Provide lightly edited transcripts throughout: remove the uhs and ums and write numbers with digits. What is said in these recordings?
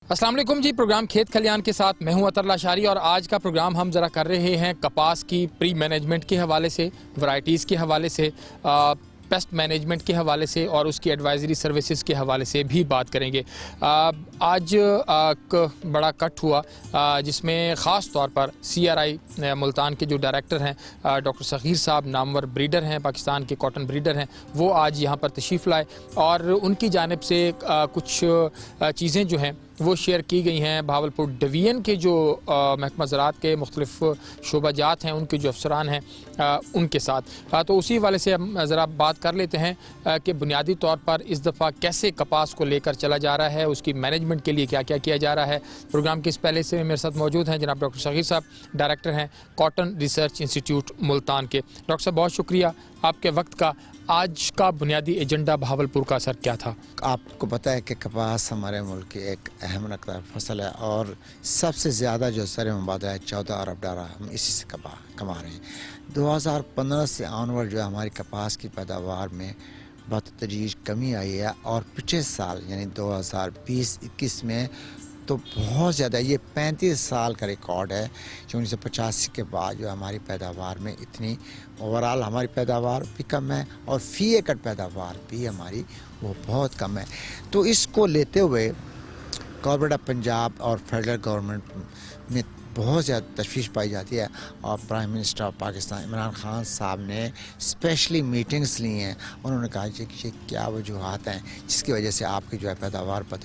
अस्सलाम वालेकुम जी। प्रोग्राम खेत खलियान के साथ मैं हूं अतर लाशारी और आज का प्रोग्राम हम ज़रा कर रहे हैं कपास की प्री मैनेजमेंट के हवाले से, वैरायटीज़ के हवाले से, पेस्ट मैनेजमेंट के हवाले से और उसकी एडवाइजरी सर्विसेज के हवाले से भी बात करेंगे। आज एक बड़ा कट हुआ जिसमें ख़ास तौर पर CRI मुल्तान के जो डायरेक्टर हैं डॉक्टर सग़ीर साहब, नामवर ब्रीडर हैं, पाकिस्तान के कॉटन ब्रीडर हैं, वो आज यहाँ पर तशरीफ़ लाए और उनकी जानिब से कुछ चीज़ें जो हैं वो शेयर की गई हैं। भावलपुर डिवीज़न के जो महकमा ज़राअत के मुख्तलिफ़ शोबाजात हैं, उनके जो अफसरान हैं उनके साथ तो उसी वाले से हम ज़रा बात कर लेते हैं कि बुनियादी तौर पर इस दफ़ा कैसे कपास को लेकर चला जा रहा है, उसकी मैनेजमेंट के लिए क्या क्या किया जा रहा है। प्रोग्राम के इस पहले से मेरे साथ मौजूद हैं जनाब डॉक्टर सग़ीर साहब, डायरेक्टर हैं कॉटन रिसर्च इंस्टीट्यूट मुल्तान के। डॉक्टर साहब बहुत शुक्रिया आपके वक्त का। आज का बुनियादी एजेंडा भावलपुर का सर क्या था? आपको पता है कि कपास हमारे मुल्क की एक अहम नकदा फसल है और सबसे ज़्यादा जो सर मुबादला है 14 अरब डॉलर हम इसी से कमा रहे हैं। 2015 से ऑनवर्ड जो हमारी कपास की पैदावार में बतदरीज कमी आई है और पिछले साल यानी 2020-21 में तो बहुत ज़्यादा, ये 35 साल का रिकॉर्ड है जो 1985 के बाद जो हमारी पैदावार में इतनी ओवरऑल हमारी पैदावार भी कम है और फी एकड़ पैदावार भी हमारी वो बहुत कम है। तो इसको लेते हुए गवर्नमेंट ऑफ पंजाब और फेडरल गवर्नमेंट में बहुत ज़्यादा तशवीश पाई जाती है और prime minister of Pakistan Imran Khan साहब ने स्पेशली मीटिंग्स ली हैं। उन्होंने कहा कि ये क्या वजूहात हैं जिसकी वजह से आपकी जो है पैदावार पर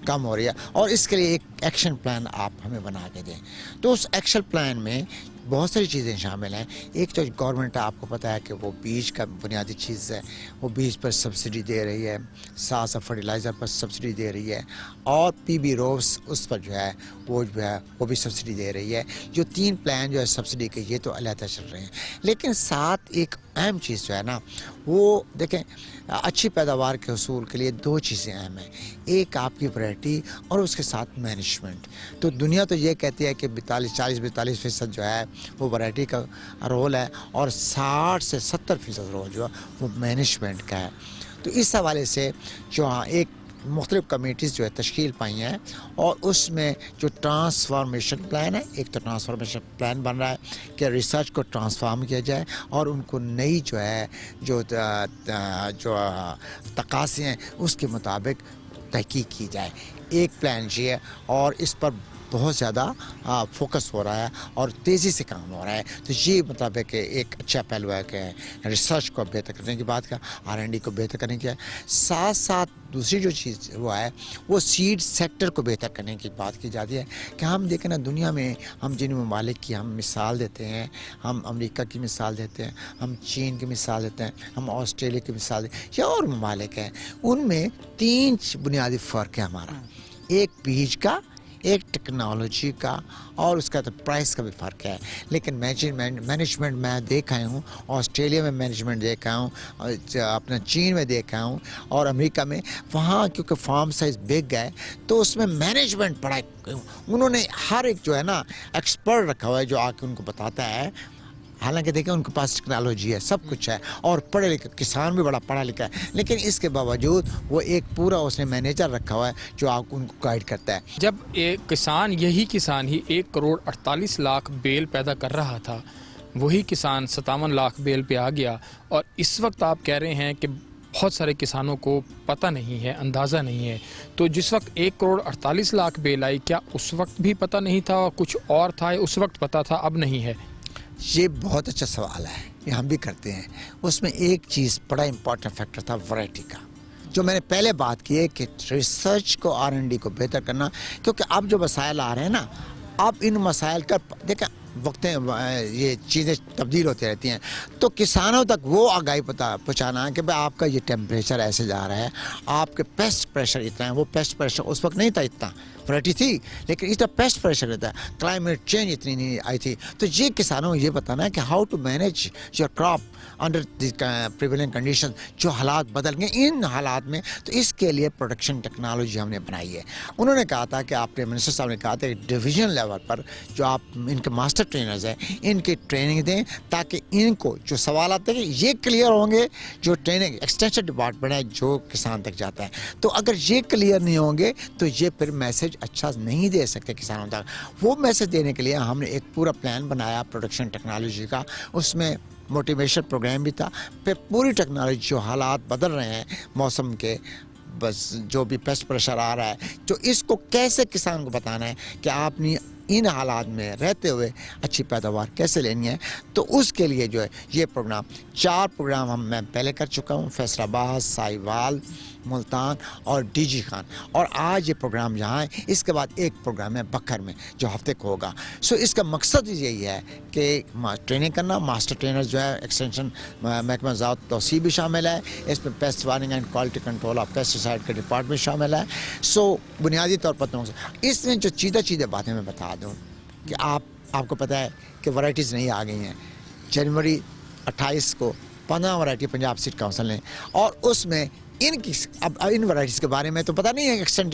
कम हो रही है और इसके लिए एक एक्शन प्लान आप हमें बना के दें। तो उस एक्शन प्लान में बहुत सारी चीज़ें शामिल हैं। एक तो गवर्नमेंट आपको पता है कि वो बीज का बुनियादी चीज़ है, वो बीज पर सब्सिडी दे रही है, साथ साथ फर्टिलाइज़र पर सब्सिडी दे रही है और PB रोव्स उस पर जो है वो भी सब्सिडी दे रही है। जो 3 प्लान जो है सब्सिडी के ये तो अलहदा चल रहे हैं, लेकिन साथ एक अहम चीज़ जो है ना वो देखें, अच्छी पैदावार के हसूल के लिए 2 चीज़ें अहम हैं। एक आपकी वैरायटी और उसके साथ मैनेजमेंट। तो दुनिया तो ये कहती है कि 40-42% जो है वो वैरायटी का रोल है और 60 से 70% रोल जो है वो मैनेजमेंट का है। तो इस हवाले से जो एक मुख्तलिफ कमेटीज़ जो है तश्कील पाई हैं और उसमें जो ट्रांसफॉर्मेशन प्लान है, एक तो ट्रांसफॉर्मेशन प्लान बन रहा है कि रिसर्च को ट्रांसफॉर्म किया जाए और उनको नई जो है जो तकाज़े हैं उसके मुताबिक तहकीक की जाए। एक प्लान ये है और इस पर बहुत ज़्यादा फोकस हो रहा है और तेज़ी से काम हो रहा है। तो ये मतलब है कि एक अच्छा पहलू है कि रिसर्च को बेहतर करने की बात का, R&D को बेहतर करने की, साथ साथ दूसरी जो चीज़ वो है वो सीड सेक्टर को बेहतर करने की बात की जाती है कि हम देखें ना दुनिया में हम जिन ममालिक की हम मिसाल देते हैं, हम अमेरिका की मिसाल देते हैं, हम चीन की मिसाल देते हैं, हम ऑस्ट्रेलिया की मिसाल देते हैं या और ममालिक हैं, उनमें 3 बुनियादी फ़र्क है हमारा। एक बीज का, एक टेक्नोलॉजी का और उसका तो प्राइस का भी फ़र्क है। लेकिन मैनेजमेंट मैं देखा हूँ, ऑस्ट्रेलिया में मैनेजमेंट देखा हूँ, अपना चीन में देखा हूँ और अमेरिका में, वहाँ क्योंकि फार्म साइज़ बिग है तो उसमें मैनेजमेंट बड़ा, उन्होंने हर एक जो है ना एक्सपर्ट रखा हुआ है जो आके उनको बताता है। हालांकि देखें उनके पास टेक्नोलॉजी है, सब कुछ है और पढ़े लिखे किसान भी बड़ा पढ़ा लिखा है, लेकिन इसके बावजूद वो एक पूरा उसने मैनेजर रखा हुआ है जो आपको उनको गाइड करता है। जब एक किसान ही 1 करोड़ 48 लाख बेल पैदा कर रहा था, वही किसान 57 लाख बेल पे आ गया और इस वक्त आप कह रहे हैं कि बहुत सारे किसानों को पता नहीं है, अंदाज़ा नहीं है। तो जिस वक्त 1 करोड़ 48 लाख बेल आई, क्या उस वक्त भी पता नहीं था और कुछ और था, उस वक्त पता था अब नहीं है? ये बहुत अच्छा सवाल है, ये हम भी करते हैं। उसमें एक चीज़ बड़ा इंपॉर्टेंट फैक्टर था वैरायटी का, जो मैंने पहले बात की है कि रिसर्च को R&D को बेहतर करना, क्योंकि अब जो मसाइल आ रहे हैं ना, अब इन मसाइल का देखें वक्त ये चीज़ें तब्दील होती रहती हैं, तो किसानों तक वो आगाही पहुँचाना है कि भाई आपका ये टेम्परेचर ऐसे जा रहा है, आपके पेस्ट प्रेशर इतना है। वो पेस्ट प्रेशर उस वक्त नहीं था, इतना वैरायटी थी लेकिन इतना पेस्ट प्रेशर रहता है, क्लाइमेट चेंज इतनी नहीं आई थी। तो ये किसानों को ये बताना है कि how to manage your crop under the prevailing condition, जो हालात बदल गए इन हालात में। तो इसके लिए प्रोडक्शन टेक्नोलॉजी हमने बनाई है। उन्होंने कहा था कि आपने मिनिस्टर साहब ने कहा था कि डिवीजन लेवल पर जो आप इनके मास्टर ट्रेनर्स हैं इनकी ट्रेनिंग दें ताकि इनको जो सवाल आते हैं ये क्लियर होंगे। जो ट्रेनिंग एक्सटेंशन डिपार्टमेंट है जो किसान तक जाता है, तो अगर ये क्लियर नहीं होंगे तो ये फिर मैसेज अच्छा नहीं दे सकते किसानों तक। वो मैसेज देने के लिए हमने एक पूरा प्लान बनाया प्रोडक्शन टेक्नोलॉजी का, उसमें मोटिवेशन प्रोग्राम भी था। फिर पूरी टेक्नोलॉजी जो हालात बदल रहे हैं मौसम के, बस जो भी पेस्ट प्रेशर आ रहा है, जो इसको कैसे किसान को बताना है कि आपने इन हालात में रहते हुए अच्छी पैदावार कैसे लेनी है, तो उसके लिए जो है ये प्रोग्राम 4 प्रोग्राम मैं पहले कर चुका हूँ, फैसलाबाद, साहिवाल, मुल्तान और डीजी खान, और आज ये प्रोग्राम यहाँ है। इसके बाद एक प्रोग्राम है बकर में जो हफ्ते को होगा। सो इसका मकसद यही है कि ट्रेनिंग करना, मास्टर ट्रेनर जो है एक्सटेंशन महकमा ज़राअत तौसीफ भी शामिल है इसमें, paste warning and quality control of pesticide का डिपार्टमेंट शामिल है। सो बुनियादी तौर पर इसमें जो चीज़ें बातें मैं बता दूँ कि आपको पता है कि वैराइटीज़ नहीं आ गई हैं। जनवरी 28 को 15 वैरायटी पंजाब सीड काउंसिल ने, और उसमें इनकी अब इन वैराइटीज़ के बारे में तो पता नहीं है एक्सटेंशन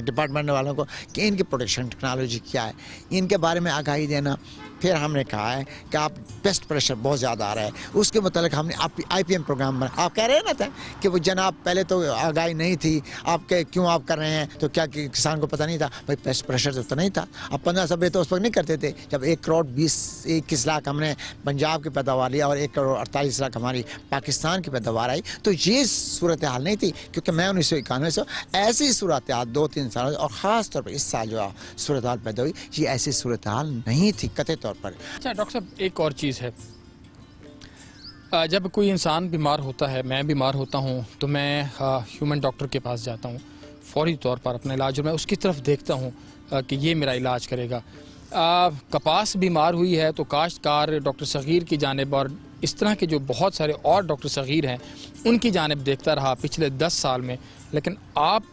डिपार्टमेंट वालों को कि इनकी प्रोडक्शन टेक्नोलॉजी क्या है, इनके बारे में आगाही देना। फिर हमने कहा है कि आप पेस्ट प्रेशर बहुत ज़्यादा आ रहा है, उसके मुतालिक हमने IPM प्रोग्राम बना। आप कह रहे हैं ना था कि वो जनाब पहले तो आगाही नहीं थी, आपके क्यों आप कर रहे हैं, तो क्या कि किसान को पता नहीं था? भाई पेस्ट प्रेशर तो नहीं था। अब 15 सब्बे तो उस वक्त नहीं करते थे जब 1 करोड़ 21 लाख हमने पंजाब की पैदावार लिया और 1 करोड़ 48 लाख हमारी पाकिस्तान की पैदावार आई, तो ये सूरत हाल नहीं थी, क्योंकि मैं 1991 से ऐसी सूरत हाल 2-3 साल, और ख़ास तौर पर इस साल जो सूरत हाल पैदा हुई, ये ऐसी सूरत हाल नहीं थी कतई तौर पर। अच्छा डॉक्टर साहब, एक और चीज़ है, जब कोई इंसान बीमार होता है, मैं बीमार होता हूँ, तो मैं ह्यूमन डॉक्टर के पास जाता हूँ फौरी तौर पर अपना इलाज, और मैं उसकी तरफ देखता हूँ कि ये मेरा इलाज करेगा। कपास बीमार हुई है तो काश्तकार डॉक्टर सग़ीर की जानिब और इस तरह के जो बहुत सारे और डॉक्टर सग़ीर हैं उनकी जानिब देखता रहा पिछले 10 साल में, लेकिन आप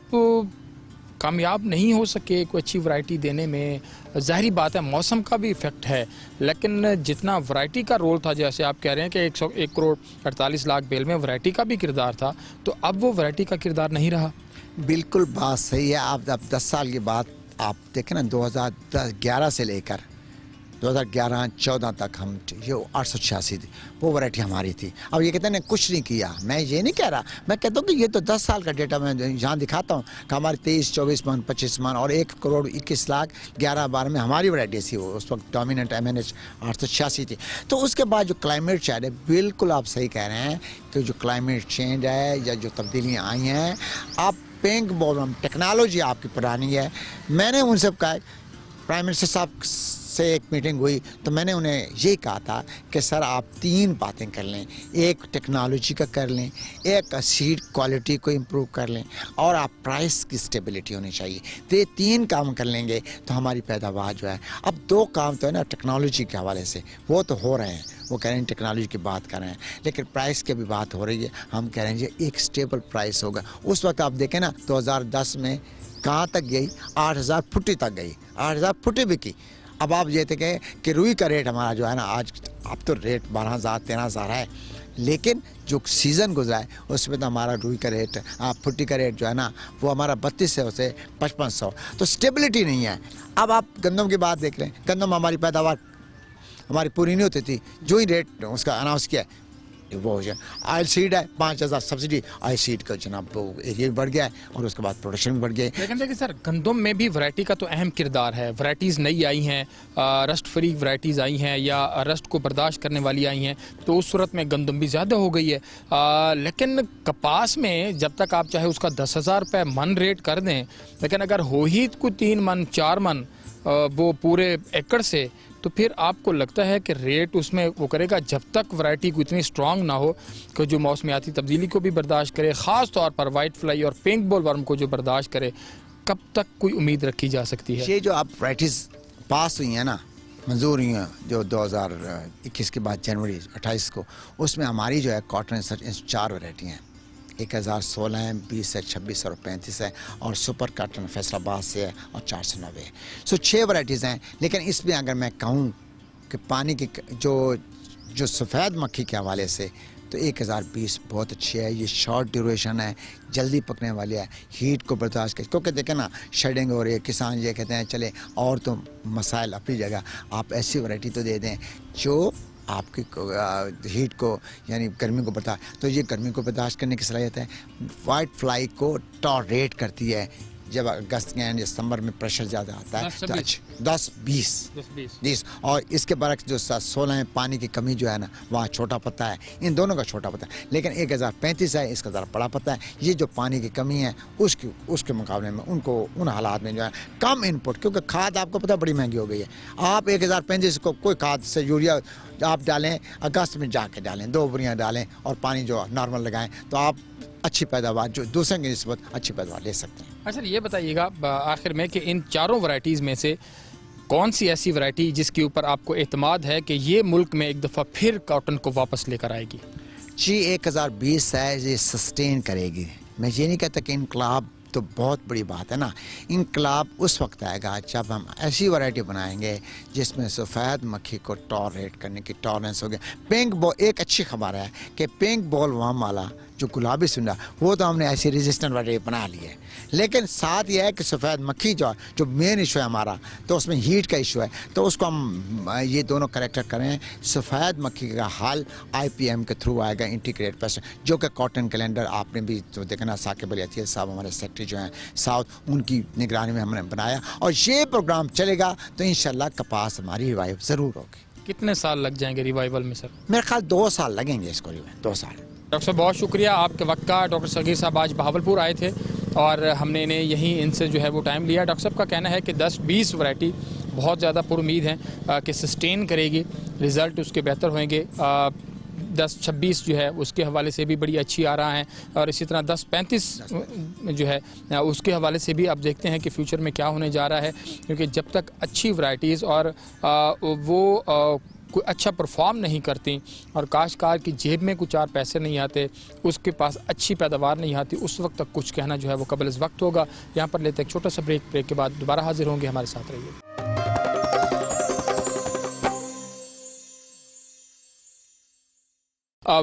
कामयाब नहीं हो सके कोई अच्छी वैरायटी देने में। ज़ाहिरी बात है मौसम का भी इफ़ेक्ट है, लेकिन जितना वैरायटी का रोल था, जैसे आप कह रहे हैं कि 1 करोड़ 48 लाख बेल में वैरायटी का भी किरदार था, तो अब वो वैरायटी का किरदार नहीं रहा। बिल्कुल बात सही है। आप अब 10 साल की बात आप देखें ना, 2011 से लेकर 2011-14 तक हम ये 886 थी, वो वैरायटी हमारी थी। अब ये कहते हैं कुछ नहीं किया, मैं ये नहीं कह रहा, मैं कहता हूँ कि ये तो 10 साल का डेटा मैं यहाँ दिखाता हूँ कि हमारे 23-24 मन 25 मन और 1 करोड़ 21 लाख 11-12 में हमारी वैरायटी थी। वो उस वक्त डोमिनेंट MNH 886 थी। तो उसके बाद जो क्लाइमेट चेंज है, बिल्कुल आप सही कह रहे हैं कि जो क्लाइमेट चेंज है या जो तब्दीलियाँ आई हैं, आप पिंक बॉलम टेक्नोलॉजी आपकी पुरानी है। मैंने उनसे कहा, प्राइम मिनिस्टर साहब से एक मीटिंग हुई तो मैंने उन्हें यही कहा था कि सर आप 3 बातें कर लें, एक टेक्नोलॉजी का कर लें, एक सीड क्वालिटी को इम्प्रूव कर लें, और आप प्राइस की स्टेबिलिटी होनी चाहिए। तो ये 3 काम कर लेंगे तो हमारी पैदावार जो है, अब 2 काम तो है ना टेक्नोलॉजी के हवाले से वो तो हो रहे हैं, वो कह रहे हैं टेक्नोलॉजी की बात कर रहे हैं, लेकिन प्राइस की भी बात हो रही है। हम कह रहे हैं ये एक स्टेबल प्राइस होगा। उस वक्त आप देखें ना 2010 में कहाँ तक गई, 8000 फुटी तक गई, 8000 फुटी बिकी। अब आप ये थे कि रुई का रेट हमारा जो है ना, आज अब तो रेट 12,000-13,000 है, लेकिन जो सीज़न गुजरा है उसमें तो हमारा रुई का रेट फुटी का रेट जो है ना, वो हमारा 3200 से 5500, तो स्टेबिलिटी नहीं है। अब आप गंदम की बात देख रहे हैं, गंदम हमारी पैदावार हमारी पूरी नहीं होती थी, जो ही रेट उसका अनाउंस किया वो हो जाए। ऑयल सीड है 5000 सब्सिडी, ऑयल सीड का जनाब वो एरिया भी बढ़ गया है और उसके बाद प्रोडक्शन भी बढ़ गया है। लेकिन देखिए सर, गंदम में भी वैरायटी का तो अहम किरदार है। वैरायटीज़ नई आई हैं, रस्ट फ्री वैरायटीज़ आई हैं या रस्ट को बर्दाश्त करने वाली आई हैं, तो उस सूरत में गंदम भी ज़्यादा हो गई है। लेकिन कपास में जब तक आप चाहे उसका 10,000 रुपये मन रेट कर दें, लेकिन अगर हो ही कोई 3 मन 4 मन वो पूरे एकड़ से, तो फिर आपको लगता है कि रेट उसमें वो करेगा जब तक वैरायटी को इतनी स्ट्रांग ना हो कि जो मौसमियाती तब्दीली को भी बर्दाश्त करे, ख़ास तौर पर वाइट फ्लाई और पिंक बोलवर्म को जो बर्दाश्त करे, कब तक कोई उम्मीद रखी जा सकती है? ये जो अब वैराइटीज़ पास हुई हैं ना, मंजूर हुई हैं जो 2021 के बाद जनवरी 28 को, उसमें हमारी जो है कॉटन रिसर्च 4 वैरायटी हैं। 1016 है, 20 है, 26 और 35 है, और सुपर कॉटन फैसलाबाद से है और 490 है। सो 6 वैराइटीज़ हैं। लेकिन इसमें अगर मैं कहूँ कि पानी की जो जो सफ़ेद मक्खी के हवाले से तो 1020 बहुत अच्छी है। ये शॉर्ट ड्यूरेशन है, जल्दी पकने वाली है, हीट को बर्दाश्त कर, क्योंकि देखें ना शेडिंग हो रही है, किसान ये कहते हैं चले और तो मसाइल अपनी जगह, आप ऐसी वैरायटी तो दे दें जो आपकी हीट को यानी गर्मी को बर्दाश्त, तो ये गर्मी को बर्दाश्त करने की सलाहियत है। वाइट फ्लाई को टॉलरेट करती है। जब अगस्त के एंड दिसंबर में प्रेशर ज़्यादा आता है तो 10-20 और इसके बरक्स जो 16 है, पानी की कमी जो है ना वहाँ छोटा पत्ता है, इन दोनों का छोटा पत्ता है। लेकिन 1035 है, इसका ज़रा बड़ा पत्ता है। ये जो पानी की कमी है उसके मुकाबले में उनको उन हालात में जो है कम इनपुट, क्योंकि खाद आपको पता बड़ी महंगी हो गई है। आप 1035 को कोई खाद से यूरिया आप डालें, अगस्त में जाके डालें, 2 बोरियाँ डालें और पानी जो नॉर्मल लगाएं तो आप अच्छी पैदावार जो दूसरे की निस्बत अच्छी पैदावार ले सकते हैं। अच्छा, ये बताइएगा आखिर में कि इन चारों वैरायटीज़ में से कौन सी ऐसी वैरायटी जिसके ऊपर आपको एतमाद है कि ये मुल्क में एक दफ़ा फिर कॉटन को वापस लेकर आएगी? जी 1020 है, ये सस्टेन करेगी। मैं ये नहीं कहता कि इनकलाब तो बहुत बड़ी बात है ना, इनकलाब उस वक्त आएगा जब हम ऐसी वैरायटी बनाएंगे जिसमें सफ़ेद मक्खी को टॉलरेट करने की टॉलरेंस हो गया। पिंक बॉल, एक अच्छी खबर है कि पिंक बॉल वर्म वाला जो गुलाबी सुंडा वो तो हमने ऐसी रेजिस्टेंट वैरायटी बना ली है, लेकिन साथ ये है कि सफ़ेद मक्खी जो मेन इशू है हमारा, तो उसमें हीट का इशू है, तो उसको हम ये दोनों करेक्टर करें। सफ़ेद मक्खी का हल IPM के थ्रू आएगा, इंटीग्रेट पेस्ट, जो कि कॉटन कैलेंडर आपने भी तो देखना, साकिब अली अतील साहब हमारे सेक्रेटरी जो हैं साउथ, उनकी निगरानी में हमने बनाया और ये प्रोग्राम चलेगा तो इंशाल्लाह कपास हमारी रिवाइव ज़रूर होगी। कितने साल लग जाएंगे रिवाइवल में सर? मेरे ख्याल 2 साल लगेंगे इसको, 2 साल। डॉक्टर साहब बहुत शुक्रिया आपके वक्त का। डॉक्टर सगीर साहब आज बहावलपुर आए थे और हमने इन्हें यहीं इनसे जो है वो टाइम लिया। डॉक्टर साहब का कहना है कि 10-20 वैरायटी बहुत ज़्यादा पुरुमीद हैं कि सस्टेन करेगी, रिज़ल्ट उसके बेहतर होंगे। 10-26 जो है उसके हवाले से भी बड़ी अच्छी आ रहा है और इसी तरह 10-35 जो है उसके हवाले से भी आप देखते हैं कि फ्यूचर में क्या होने जा रहा है, क्योंकि जब तक अच्छी वैरायटीज़ और वो कोई अच्छा परफॉर्म नहीं करती और काश्तकार की जेब में कुछ 4 पैसे नहीं आते, उसके पास अच्छी पैदावार नहीं आती, उस वक्त तक कुछ कहना जो है वो कबल इस वक्त होगा। यहाँ पर लेते एक छोटा सा ब्रेक के बाद दोबारा हाजिर होंगे, हमारे साथ रहिए।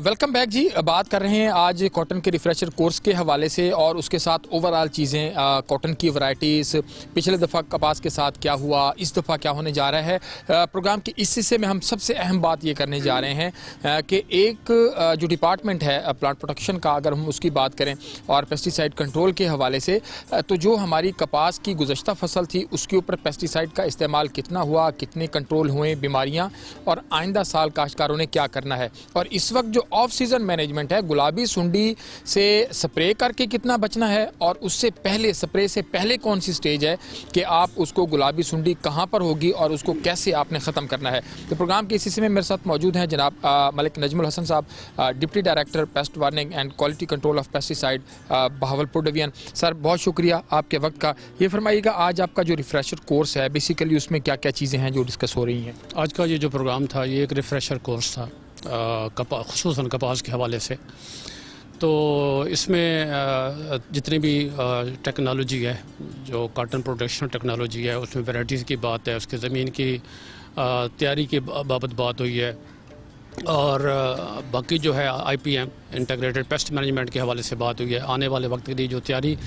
वेलकम बैक जी। बात कर रहे हैं आज कॉटन के रिफ्रेशर कोर्स के हवाले से और उसके साथ ओवरऑल चीज़ें, कॉटन की वैरायटीज़, पिछले दफ़ा कपास के साथ क्या हुआ, इस दफ़ा क्या होने जा रहा है। प्रोग्राम के इस हिस्से में हम सबसे अहम बात ये करने जा रहे हैं कि एक जो डिपार्टमेंट है प्लांट प्रोटेक्शन का, अगर हम उसकी बात करें और पेस्टिसाइड कंट्रोल के हवाले से, तो जो हमारी कपास की गुज़श्ता फसल थी उसके ऊपर पेस्टिसाइड का इस्तेमाल कितना हुआ, कितने कंट्रोल हुए बीमारियाँ, और आइंदा साल काश्तकारों ने क्या करना है। और इस वक्त जो ऑफ सीजन मैनेजमेंट है, गुलाबी सुंडी से स्प्रे करके कितना बचना है और उससे पहले, स्प्रे से पहले कौन सी स्टेज है कि आप उसको गुलाबी सुंडी कहाँ पर होगी और उसको कैसे आपने ख़त्म करना है। तो प्रोग्राम के इस हिस्से में मेरे साथ मौजूद हैं जनाब मलिक नजमुल हसन साहब, deputy director paste warning and quality control of pesticide Bahawalpur division. Sir बहुत शुक्रिया आपके वक्त का। ये फरमाइएगा आज आपका जो रिफ्रेशर कोर्स है बेसिकली उसमें क्या क्या चीज़ें हैं जो डिस्कस हो रही हैं? आज का ये जो प्रोग्राम था ये एक रिफ्रेशर कोर्स था खुसूसन कपास के हवाले से। तो इसमें जितनी भी टेक्नोलॉजी है, जो कॉटन प्रोटेक्शन टेक्नोलॉजी है, उसमें वैराइटीज़ की बात है, उसके ज़मीन की तैयारी के बाबत बात हुई है, और बाकी जो है IPM इंटीग्रेटेड पेस्ट मैनेजमेंट के हवाले से बात हुई है। आने वाले वक्त के लिए जो तैयारी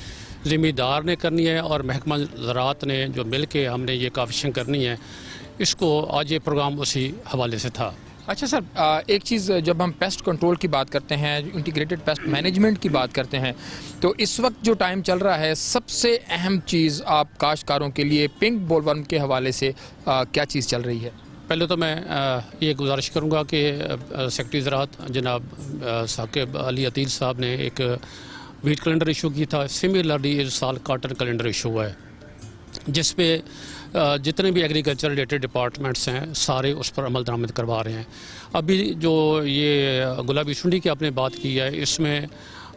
ज़मींदार ने करनी है और महकमा ज़राअत ने जो मिल के हमने ये काविशें करनी है, इसको आज ये प्रोग्राम उसी हवाले से था। अच्छा सर, एक चीज़, जब हम पेस्ट कंट्रोल की बात करते हैं, इंटीग्रेटेड पेस्ट मैनेजमेंट की बात करते हैं, तो इस वक्त जो टाइम चल रहा है सबसे अहम चीज़ आप काश्तकारों के लिए पिंक बोलवर्म के हवाले से क्या चीज़ चल रही है? पहले तो मैं ये गुजारिश करूँगा कि सेक्रेटरी ज़राअत जनाब साकिब अली अतील साहब ने एक वीट कैलेंडर इशू की था। सिमिलरली इस साल कॉटन कैलेंडर इशू हुआ है, जिस पे जितने भी एग्रीकल्चर रिलेटेड डिपार्टमेंट्स हैं सारे उस पर अमल दरामद करवा रहे हैं। अभी जो ये गुलाबी सुंडी की आपने बात की है, इसमें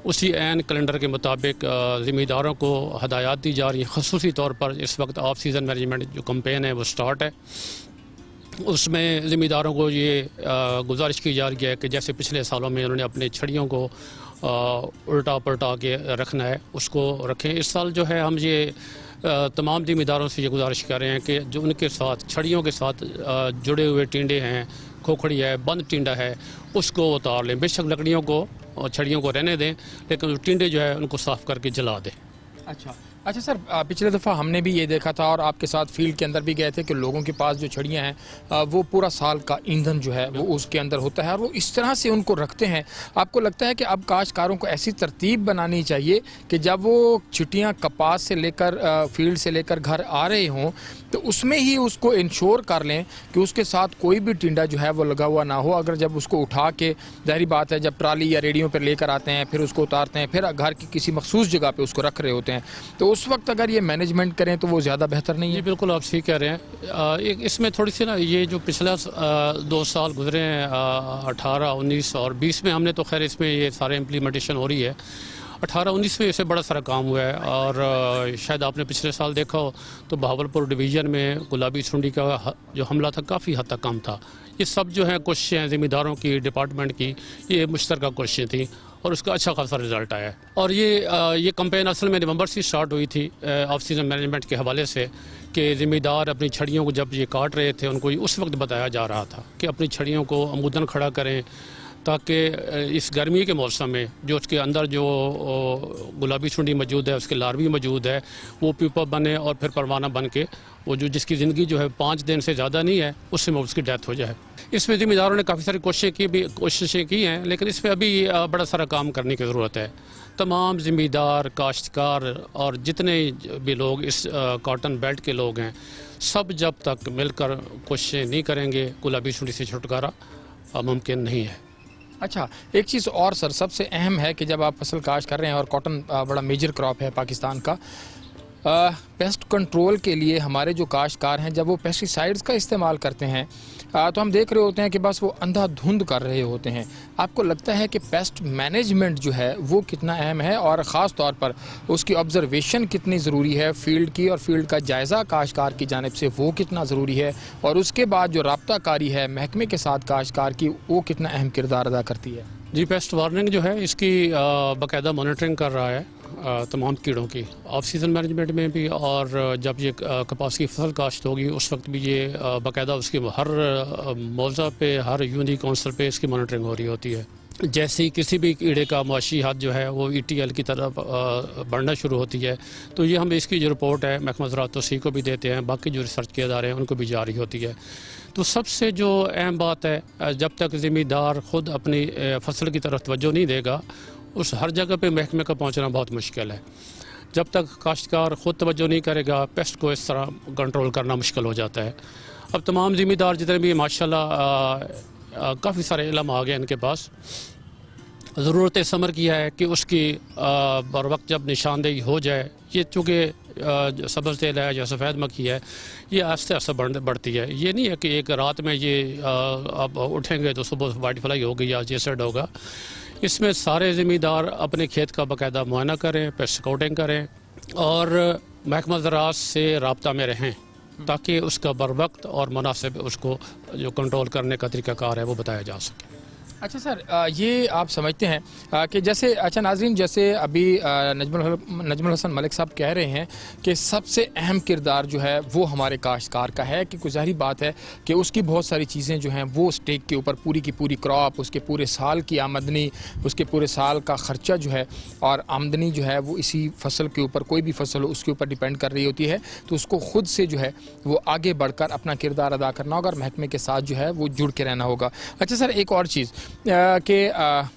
उसी ऐन कैलेंडर के मुताबिक ज़िम्मेदारों को हदायत दी जा रही है। ख़ुसूसी तौर पर इस वक्त ऑफ सीज़न मैनेजमेंट जो कैंपेन है वो स्टार्ट है। उसमें ज़िम्मेदारों को ये गुजारिश की जा रही है कि जैसे पिछले सालों में उन्होंने अपने छड़ियों को उल्टा पलटा के रखना है, उसको रखें। इस साल जो है हम ये तमाम ज़िम्मेदारों से ये गुजारिश कर रहे हैं कि जो उनके साथ छड़ियों के साथ जुड़े हुए टिंडे हैं, खोखड़ी है, बंद टिंडा है, उसको उतार लें। बेशक लकड़ियों को और छड़ियों को रहने दें, लेकिन जो टिंडे जो है उनको साफ़ करके जला दें। अच्छा सर, पिछले दफ़ा हमने भी ये देखा था और आपके साथ फील्ड के अंदर भी गए थे कि लोगों के पास जो छड़ियाँ हैं वो पूरा साल का ईंधन जो है वो उसके अंदर होता है और वो इस तरह से उनको रखते हैं। आपको लगता है कि अब काश्तकारों को ऐसी तरतीब बनानी चाहिए कि जब वो छुट्टियाँ कपास से लेकर फील्ड से लेकर घर आ रहे हों तो उसमें ही उसको इंश्योर कर लें कि उसके साथ कोई भी टिंडा जो है वो लगा हुआ ना हो। अगर जब उसको उठा के, ज़ाहिर बात है, जब ट्राली या रेडियो पर लेकर आते हैं, फिर उसको उतारते हैं, फिर घर की किसी मखसूस जगह पे उसको रख रहे होते हैं, तो उस वक्त अगर ये मैनेजमेंट करें तो वो ज़्यादा बेहतर नहीं जी है? बिल्कुल, आप सही कह रहे हैं। इसमें थोड़ी सी ना, ये जो पिछला 2 साल गुजरे हैं, 18, 19 और 20 में, हमने तो खैर इसमें ये सारे इम्प्लीमेंटेशन हो रही है। 18-19 में इससे बड़ा सारा काम हुआ है और शायद आपने पिछले साल देखा हो तो बहावलपुर डिवीज़न में गुलाबी सुंडी का जो हमला था काफ़ी हद तक कम था। ये सब जो है कोशिशें ज़िम्मेदारों की, डिपार्टमेंट की, ये मुश्तरका कोशिशें थी और उसका अच्छा खासा रिज़ल्ट आया है। और ये कैंपेन असल में नवंबर से स्टार्ट हुई थी ऑफ सीज़न मैनेजमेंट के हवाले से कि ज़िम्मेदार अपनी छड़ियों को जब ये काट रहे थे उनको उस वक्त बताया जा रहा था कि अपनी छड़ियों को अमूदन खड़ा करें ताकि इस गर्मी के मौसम में जो उसके अंदर जो गुलाबी सुंडी मौजूद है, उसके लार्वी मौजूद है, वो प्यूपा बने और फिर परवाना बन के वो जो जिसकी ज़िंदगी जो है 5 दिन से ज़्यादा नहीं है उससे में उसकी डेथ हो जाए। इसमें ज़िम्मेदारों ने काफ़ी सारी कोशिशें की हैं, लेकिन इस पर अभी बड़ा सारा काम करने की ज़रूरत है। तमाम ज़िम्मेदार, काश्तकार और जितने भी लोग इस कॉटन बेल्ट के लोग हैं, सब जब तक मिलकर कोशिशें नहीं करेंगे गुलाबी सुंडी से छुटकारा मुमकिन नहीं है। अच्छा, एक चीज़ और सर, सबसे अहम है कि जब आप फसल काश्त कर रहे हैं और कॉटन बड़ा मेजर क्रॉप है पाकिस्तान का, पेस्ट कंट्रोल के लिए हमारे जो काश्तकार हैं जब वो पेस्टिसाइड्स का इस्तेमाल करते हैं तो हम देख रहे होते हैं कि बस वो अंधाधुंध कर रहे होते हैं। आपको लगता है कि पेस्ट मैनेजमेंट जो है वो कितना अहम है और ख़ास तौर पर उसकी ऑब्जर्वेशन कितनी ज़रूरी है फील्ड की, और फील्ड का जायज़ा काश्तकार की जानिब से वो कितना ज़रूरी है, और उसके बाद जो राब्ता कारी है महकमे के साथ काश्तकार की, वो कितना अहम किरदार अदा करती है? जी, पेस्ट वार्निंग जो है इसकी बाकायदा मॉनिटरिंग कर रहा है तमाम कीड़ों की, ऑफ सीज़न मैनेजमेंट में भी, और जब ये कपास की फसल काश्त होगी उस वक्त भी ये बाकायदा उसकी हर मौज़ा पे, हर यूनिट काउंसिल पे इसकी मॉनिटरिंग हो रही होती है। जैसे ही किसी भी कीड़े का मुआशी हाथ जो है वो ETL की तरफ बढ़ना शुरू होती है तो ये हम इसकी जो रिपोर्ट है महकमा ज़राअत तौसीक़ को भी देते हैं, बाकी जो रिसर्च के इदारे हैं उनको भी जारी होती है। तो सबसे जो अहम बात है, जब तक ज़िम्मेदार ख़ुद अपनी फसल की तरफ तवज्जो नहीं देगा, उस हर जगह पे महकमे का पहुंचना बहुत मुश्किल है। जब तक काश्तकार ख़ुद तवज्जो नहीं करेगा, पेस्ट को इस तरह कंट्रोल करना मुश्किल हो जाता है। अब तमाम ज़िम्मेदार जितने भी माशाल्लाह काफ़ी सारे इल्म आ गए इनके पास, ज़रूरत समर किया है कि उसकी बर वक्त जब निशानदेही हो जाए, ये चूँकि सब्ज़ तेल है या सफ़ेद मक्खी है, ये आस्ते आस्ते बढ़ती है। ये नहीं है कि एक रात में ये अब उठेंगे तो सुबह वाइट फ्लाई होगी या जेसड होगा। इसमें सारे ज़िम्मेदार अपने खेत का बाकायदा मुआयना करें, पेस्ट स्काउटिंग करें और महकमा ज़राअत से रब्ता में रहें ताकि उसका बर वक्त और मुनासिब उसको जो कंट्रोल करने का तरीक़ाकार है वो बताया जा सके। अच्छा सर, ये आप समझते हैं कि जैसे, अच्छा नाज़रीन, जैसे अभी नजमुल हसन मलिक साहब कह रहे हैं कि सबसे अहम किरदार जो है वो हमारे काश्तकार का है, कि गुज़ारी बात है कि उसकी बहुत सारी चीज़ें जो हैं वो स्टेक के ऊपर, पूरी की पूरी क्रॉप, उसके पूरे साल की आमदनी, उसके पूरे साल का ख़र्चा जो है और आमदनी जो है वो इसी फसल के ऊपर, कोई भी फसल हो उसके ऊपर डिपेंड कर रही होती है। तो उसको ख़ुद से जो है वो आगे बढ़कर अपना किरदार अदा करना होगा और महकमे के साथ जो है वो जुड़ के रहना होगा। अच्छा सर, एक और चीज़ कि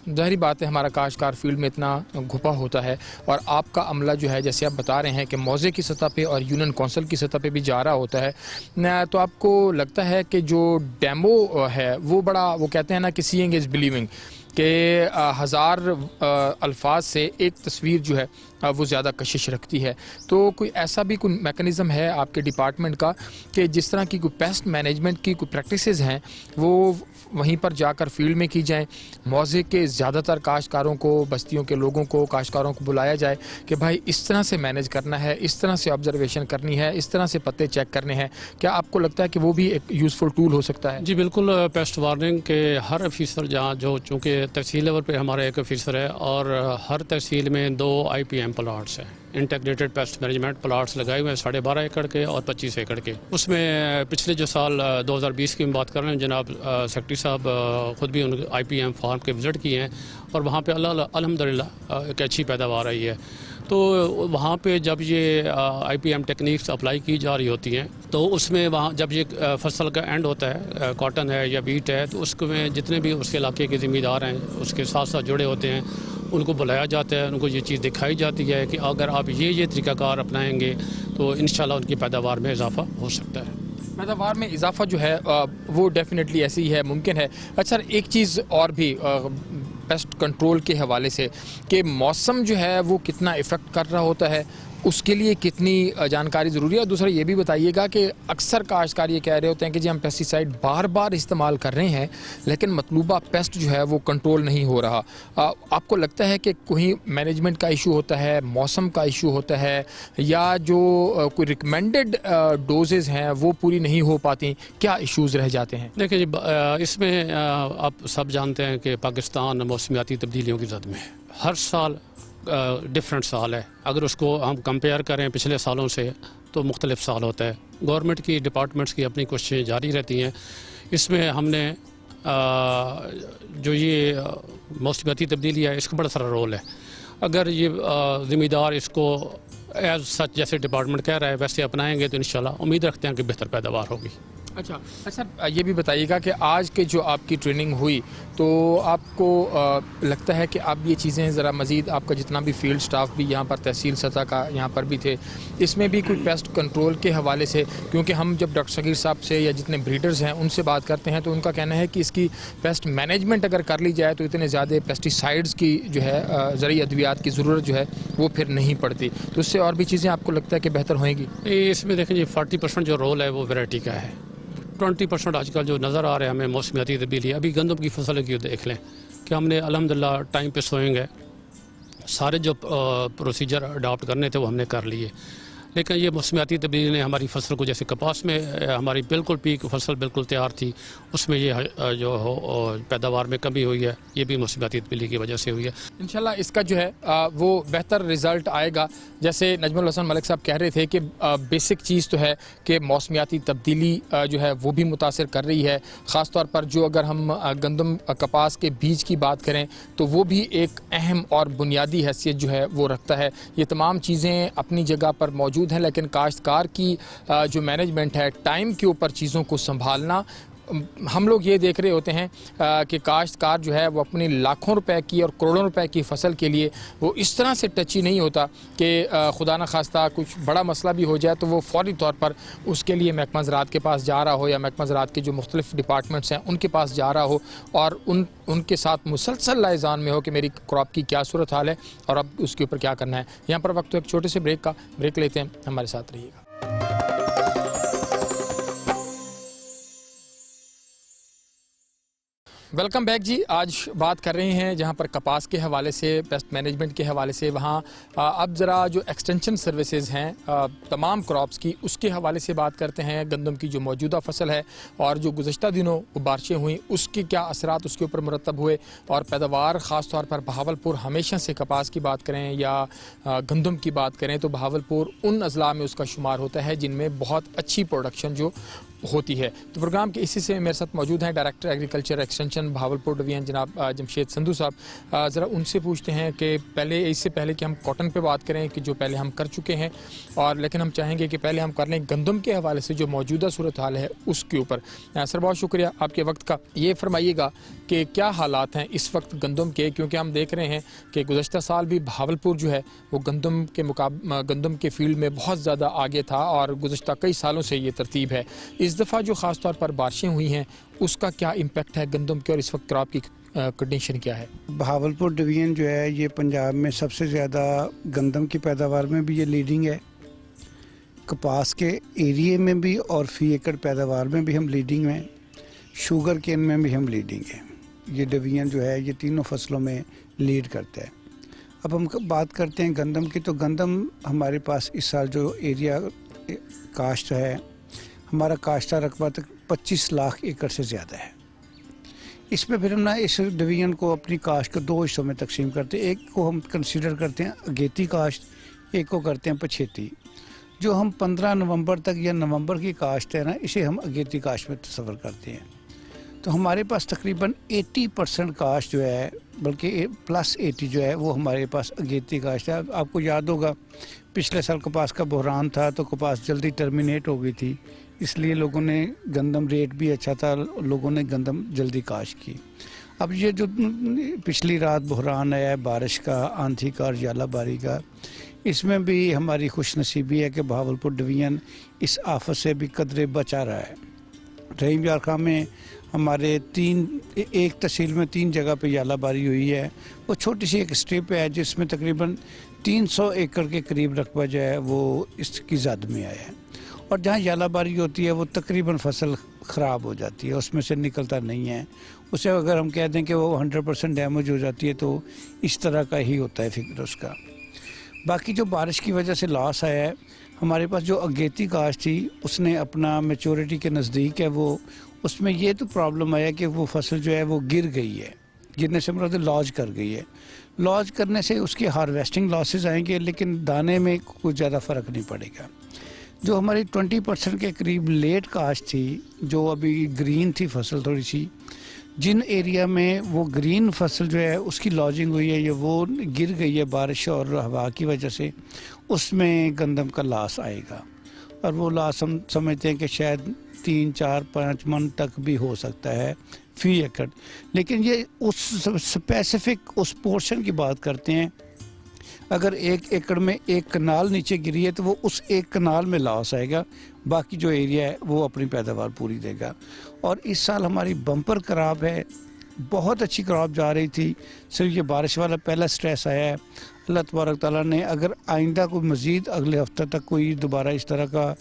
ज़ाहिर बात है हमारा काश्तकार फील्ड में इतना घुपा होता है और आपका अमला जो है, जैसे आप बता रहे हैं कि मौज़े की सतह पे और यूनियन कौंसिल की सतह पे भी जा रहा होता है, तो आपको लगता है कि जो डेमो है वो बड़ा, वो कहते हैं ना कि सीइंग इज़ बिलीविंग, कि 1000 अल्फाज से एक तस्वीर जो है वो ज़्यादा कशिश रखती है। तो कोई ऐसा भी कोई मैकेनिज़्म है आपके डिपार्टमेंट का कि जिस तरह की कोई पेस्ट मैनेजमेंट की कोई प्रैक्टिसेस हैं वो वहीं पर जाकर फील्ड में की जाएं, मौज़े के ज़्यादातर काश्तकारों को, बस्तियों के लोगों को, काश्तकारों को बुलाया जाए कि भाई इस तरह से मैनेज करना है, इस तरह से ऑब्जर्वेशन करनी है, इस तरह से पत्ते चेक करने हैं? क्या आपको लगता है कि वो भी एक यूज़फुल टूल हो सकता है? जी बिल्कुल, पेस्ट वार्निंग के हर ऑफिसर, जहाँ जो चूँकि तहसील लेवल पे हमारा एक ऑफिसर है और हर तहसील में 2 IPM प्लाट्स हैं, انٹیگریٹڈ پیسٹ مینجمنٹ پلاٹس لگائے ہوئے ہیں 12.5 ایکڑ کے اور 25 ایکڑ کے. اس میں پچھلے جو سال 2020 کی ہم بات کر رہے ہیں، جناب سیکرٹری صاحب خود بھی ان IPM فارم کے وزٹ کیے ہیں اور وہاں پہ الحمدللہ ایک اچھی پیداوار آئی ہے. تو وہاں پہ جب یہ IPM ٹیکنیکس اپلائی کی جا رہی ہوتی ہیں تو اس میں وہاں جب یہ فصل کا اینڈ ہوتا ہے، کاٹن ہے یا ویٹ ہے، تو اس میں جتنے بھی اس کے علاقے کے ذمہ دار ہیں اس کے ساتھ ساتھ جڑے ہوتے ہیں، ان کو بلایا جاتا ہے، ان کو یہ چیز دکھائی جاتی ہے کہ اگر آپ یہ طریقہ کار اپنائیں گے تو انشاءاللہ ان کی پیداوار میں اضافہ ہو سکتا ہے. پیداوار میں اضافہ جو ہے وہ ڈیفینیٹلی ایسی ہی ہے، ممکن ہے. اچھا، ایک چیز اور بھی پیسٹ کنٹرول کے حوالے سے کہ موسم جو ہے وہ کتنا افیکٹ کر رہا ہوتا ہے، اس کے لیے کتنی جانکاری ضروری ہے. اور دوسرا یہ بھی بتائیے گا کہ اکثر کاشتکار یہ کہہ رہے ہوتے ہیں کہ جی ہم پیسٹی سائڈ بار بار استعمال کر رہے ہیں لیکن مطلوبہ پیسٹ جو ہے وہ کنٹرول نہیں ہو رہا. آپ کو لگتا ہے کہ کوئی مینجمنٹ کا ایشو ہوتا ہے، موسم کا ایشو ہوتا ہے، یا جو کوئی ریکمینڈڈ ڈوزز ہیں وہ پوری نہیں ہو پاتی؟ کیا ایشوز رہ جاتے ہیں؟ دیکھیں جی، اس میں آپ سب جانتے ہیں کہ پاکستان موسمیاتی تبدیلیوں کی زد میں ہے. ہر سال ڈفرینٹ سال ہے. اگر اس کو ہم کمپیئر کریں پچھلے سالوں سے تو مختلف سال ہوتا ہے. گورنمنٹ کی ڈپارٹمنٹس کی اپنی کوششیں جاری رہتی ہیں. اس میں ہم نے جو یہ موسمیاتی تبدیلی ہے اس کا بڑا سارا رول ہے. اگر یہ ذمہ دار اس کو ایز سچ جیسے ڈپارٹمنٹ کہہ رہا ہے ویسے اپنائیں گے تو انشاءاللہ امید رکھتے ہیں کہ بہتر پیداوار ہوگی. اچھا سر، یہ بھی بتائیے گا کہ آج کے جو آپ کی ٹریننگ ہوئی تو آپ کو لگتا ہے کہ اب یہ چیزیں ذرا مزید آپ کا جتنا بھی فیلڈ سٹاف بھی یہاں پر تحصیل سطح کا یہاں پر بھی تھے، اس میں بھی کوئی پیسٹ کنٹرول کے حوالے سے، کیونکہ ہم جب ڈاکٹر صغیر صاحب سے یا جتنے بریڈرز ہیں ان سے بات کرتے ہیں تو ان کا کہنا ہے کہ اس کی پیسٹ مینجمنٹ اگر کر لی جائے تو اتنے زیادہ پیسٹی سائڈز کی جو ہے زرعی ادویات کی ضرورت جو ہے وہ پھر نہیں پڑتی، تو اس سے اور بھی چیزیں آپ کو لگتا ہے کہ بہتر ہوئیں گی؟ اس میں دیکھیں جی 40% جو رول ہے وہ ویرائٹی کا ہے. 20% آج کل جو نظر آ رہا ہے ہمیں موسمیاتی تبدیلی. ابھی گندم کی فصل کی دیکھ لیں کہ ہم نے الحمدللہ ٹائم پہ سوئنگ ہے، سارے جو پروسیجر اڈاپٹ کرنے تھے وہ ہم نے کر لیے. لیکن یہ موسمیاتی تبدیلی نے ہماری فصل کو، جیسے کپاس میں ہماری بالکل پیک فصل بالکل تیار تھی، اس میں یہ جو پیداوار میں کمی ہوئی ہے، یہ بھی موسمیاتی تبدیلی کی وجہ سے ہوئی ہے. انشاءاللہ اس کا جو ہے وہ بہتر رزلٹ آئے گا. جیسے نجم الحسن ملک صاحب کہہ رہے تھے کہ بیسک چیز تو ہے کہ موسمیاتی تبدیلی جو ہے وہ بھی متاثر کر رہی ہے. خاص طور پر جو اگر ہم گندم کپاس کے بیج کی بات کریں تو وہ بھی ایک اہم اور بنیادی حیثیت جو ہے وہ رکھتا ہے. یہ تمام چیزیں اپنی جگہ پر موجود ہیں، لیکن کاشتکار کی جو مینجمنٹ ہے، ٹائم کے اوپر چیزوں کو سنبھالنا، ہم لوگ یہ دیکھ رہے ہوتے ہیں کہ کاشتکار جو ہے وہ اپنی لاکھوں روپے کی اور کروڑوں روپے کی فصل کے لیے وہ اس طرح سے ٹچی نہیں ہوتا کہ خدا نخواستہ کچھ بڑا مسئلہ بھی ہو جائے تو وہ فوری طور پر اس کے لیے محکمہ زراعت کے پاس جا رہا ہو یا محکمہ زراعت کے جو مختلف ڈپارٹمنٹس ہیں ان کے پاس جا رہا ہو اور ان کے ساتھ مسلسل لائزان میں ہو کہ میری کراپ کی کیا صورتحال ہے اور اب اس کے اوپر کیا کرنا ہے. یہاں پر وقت تو ایک چھوٹے سے بریک لیتے ہیں، ہمارے ساتھ رہیے گا. ویلکم بیک جی. آج بات کر رہے ہیں جہاں پر کپاس کے حوالے سے، پیسٹ مینجمنٹ کے حوالے سے، وہاں اب ذرا جو ایکسٹینشن سروسز ہیں تمام کراپس کی اس کے حوالے سے بات کرتے ہیں. گندم کی جو موجودہ فصل ہے اور جو گزشتہ دنوں بارشیں ہوئیں اس کے کیا اثرات اس کے اوپر مرتب ہوئے، اور پیداوار خاص طور پر بہاولپور ہمیشہ سے کپاس کی بات کریں یا گندم کی بات کریں تو بہاولپور ان اضلاع میں اس کا شمار ہوتا ہے جن میں بہت اچھی پروڈکشن جو ہوتی ہے. تو پروگرام کے اسی سے میرے ساتھ موجود ہیں director agriculture extension Bahawalpur division جناب جمشید سندھو صاحب. ذرا ان سے پوچھتے ہیں کہ اس سے پہلے کہ ہم کاٹن پہ بات کریں کہ جو پہلے ہم کر چکے ہیں، اور لیکن ہم چاہیں گے کہ پہلے ہم کر لیں گندم کے حوالے سے جو موجودہ صورتحال ہے اس کے اوپر. سر بہت شکریہ آپ کے وقت کا. یہ فرمائیے گا کہ کیا حالات ہیں اس وقت گندم کے، کیونکہ ہم دیکھ رہے ہیں کہ گزشتہ سال بھی بہاولپور جو ہے وہ گندم کے فیلڈ میں بہت زیادہ آگے تھا اور گزشتہ کئی سالوں سے یہ ترتیب ہے. اس دفعہ جو خاص طور پر بارشیں ہوئی ہیں اس کا کیا امپیکٹ ہے گندم کے، اور اس وقت کراپ کی کنڈیشن کیا ہے؟ بہاولپور ڈویژن جو ہے یہ پنجاب میں سب سے زیادہ گندم کی پیداوار میں بھی یہ لیڈنگ ہے، کپاس کے ایریے میں بھی اور فی ایکڑ پیداوار میں بھی ہم لیڈنگ ہیں، شوگر کین میں بھی ہم لیڈنگ ہیں. یہ ڈویژن جو ہے یہ تینوں فصلوں میں لیڈ کرتا ہے. اب ہم بات کرتے ہیں گندم کی، تو گندم ہمارے پاس اس سال جو ایریا کاشت ہے، ہمارا کاشتہ رقبہ تک 25 لاکھ ایکڑ سے زیادہ ہے. اس میں پھر ہم اس ڈویژن کو اپنی کاشت کو 2 حصوں میں تقسیم کرتے ہیں. ایک کو ہم کنسیڈر کرتے ہیں اگیتی کاشت، एक को करते हैं पछेती। जो हम 15 नवंबर तक या नवंबर की काश्त है ना, इसे हम अगेती काश्त में तस्वर करते हैं। तो हमारे पास तकरीबन 80% काश्त जो है, बल्कि +80 जो है, वो हमारे पास अगेती काश्त है। आपको याद होगा पिछले साल कपास का बहरान था, तो कपास जल्दी टर्मिनेट हो गई थी, इसलिए लोगों ने गंदम रेट भी अच्छा था, लोगों ने गंदम जल्दी काश्त की। अब ये जो पिछली रात बहरान आया है बारिश का, आंधी का और ज़ालाबारी का, इसमें भी हमारी खुशनसीबी है कि बहावलपुर डिवीज़न इस आफत से भी कदरे बचा रहा है। रहीम यार खां में हमारे एक तहसील में 3 जगह पे ज़ालाबारी हुई है। वो छोटी सी एक स्ट्रिप है जिसमें तकरीबन 300 एकड़ के करीब रकबा जो है वो इसकी ज़द में आया है, और जहाँ ज़ालाबारी होती है वो तकरीबन फसल ख़राब हो जाती है, उसमें से निकलता नहीं है। उसे अगर हम कह दें कि वो 100% डैमेज हो जाती है, तो इस तरह का ही होता है फिक्र उसका। बाकी जो बारिश की वजह से लॉस आया है, हमारे पास जो अगेती काश्त थी उसने अपना मैच्योरिटी के नज़दीक है, वो उसमें ये तो प्रॉब्लम आया कि वो फसल जो है वो गिर गई है, गिरने से मतलब लॉज कर गई है। लॉज करने से उसकी हार्वेस्टिंग लॉसेस आएंगे, लेकिन दाने में कुछ ज़्यादा फ़र्क नहीं पड़ेगा। जो हमारी 20% के करीब लेट काश्त थी, जो अभी ग्रीन थी फसल थोड़ी सी, जिन एरिया में वो ग्रीन फसल जो है उसकी लॉजिंग हुई है, ये वो गिर गई है बारिश और हवा की वजह से, उसमें गंदम का लॉस आएगा। और वो लॉस हम समझते हैं कि शायद 3, 4, 5 मन तक भी हो सकता है फी एकड़। लेकिन ये उस स्पेसिफिक उस पोर्शन की बात करते हैं। अगर 1 एकड़ में 1 कनाल नीचे गिरी है तो वो उस 1 कनाल में लॉस आएगा, बाकी जो एरिया है वो अपनी पैदावार पूरी देगा। और इस साल हमारी बम्पर क्रॉप है, बहुत अच्छी क्रॉप जा रही थी, सिर्फ ये बारिश वाला पहला स्ट्रेस आया है। अल्लाह तबारक ताला ने अगर आइंदा कोई मज़ीद अगले हफ्ते तक कोई दोबारा इस तरह का